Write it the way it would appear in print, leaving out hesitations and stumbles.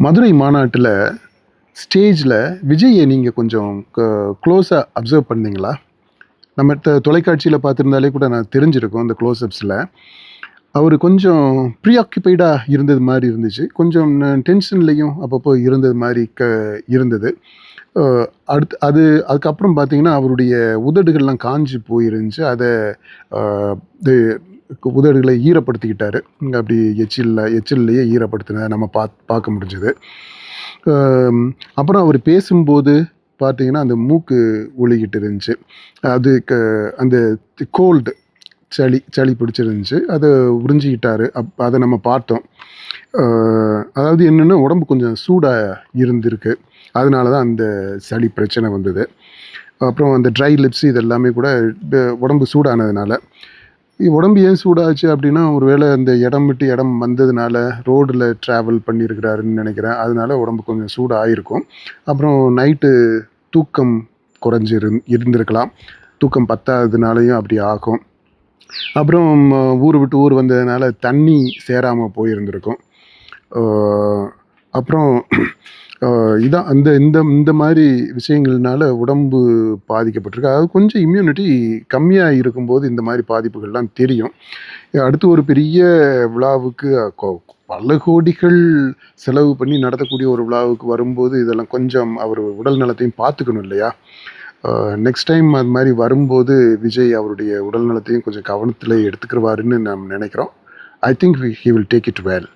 மதுரை மாநாட்டில் ஸ்டேஜில் விஜயை நீங்கள் கொஞ்சம் க்ளோஸாக அப்சர்வ் பண்ணீங்களா? நம்ம தொலைக்காட்சியில் பார்த்துருந்தாலே கூட நான் தெரிஞ்சிருக்கோம் அந்த க்ளோஸ்அப்ஸில். அவர் கொஞ்சம் ப்ரீஆக்குபைடாக இருந்தது மாதிரி இருந்துச்சு. கொஞ்சம் டென்ஷன்லேயும் அப்பப்போ இருந்தது மாதிரி இருந்தது. அதுக்கப்புறம் பார்த்தீங்கன்னா, அவருடைய உதடுகள்லாம் காஞ்சு போயிருந்துச்சு. அதை உதடுகளை ஈரப்படுத்திக்கிட்டாரு. அப்படி எச்சில்லையே ஈரப்படுத்தினதை நம்ம பார்க்க முடிஞ்சது. அப்புறம் அவர் பேசும்போது பார்த்தீங்கன்னா, அந்த மூக்கு ஒலிக்கிட்டு இருந்துச்சு. அது அந்த கோல்டு சளி பிடிச்சிருந்துச்சு. அதை உறிஞ்சிக்கிட்டாரு. அதை நம்ம பார்த்தோம். அதாவது என்னென்னா, உடம்பு கொஞ்சம் சூடாக இருந்திருக்கு. அதனால தான் அந்த சளி பிரச்சனை வந்தது. அப்புறம் அந்த ட்ரை லிப்ஸ் இதெல்லாமே கூட உடம்பு சூடானதுனால. உடம்பு ஏன் சூடாச்சு அப்படின்னா, ஒரு வேளை அந்த இடம் விட்டு இடம் வந்ததுனால ரோடில் ட்ராவல் பண்ணியிருக்கிறாருன்னு நினைக்கிறேன். அதனால உடம்பு கொஞ்சம் சூடாகிருக்கும். அப்புறம் நைட்டு தூக்கம் இருந்திருக்கலாம். தூக்கம் பத்தாததுனாலையும் அப்படி ஆகும். அப்புறம் ஊர் விட்டு ஊர் வந்ததுனால தண்ணி சேராமல் போயிருந்திருக்கும். அப்புறம் இதான் இந்த மாதிரி விஷயங்கள்னால உடம்பு பாதிக்கப்பட்டிருக்கு. அதாவது கொஞ்சம் இம்யூனிட்டி கம்மியாக இருக்கும்போது இந்த மாதிரி பாதிப்புகள்லாம் தெரியும். அடுத்து ஒரு பெரிய விழாவுக்கு பல கோடிகள் செலவு பண்ணி நடத்தக்கூடிய ஒரு விழாவுக்கு வரும்போது இதெல்லாம் கொஞ்சம் அவர் உடல் நலத்தையும் பார்த்துக்கணும் இல்லையா? நெக்ஸ்ட் டைம் அது மாதிரி வரும்போது விஜய் அவருடைய உடல் நலத்தையும் கொஞ்சம் கவனத்தில் எடுத்துக்கிடுவாருன்னு நாம் நினைக்கிறோம். I think he will take it well.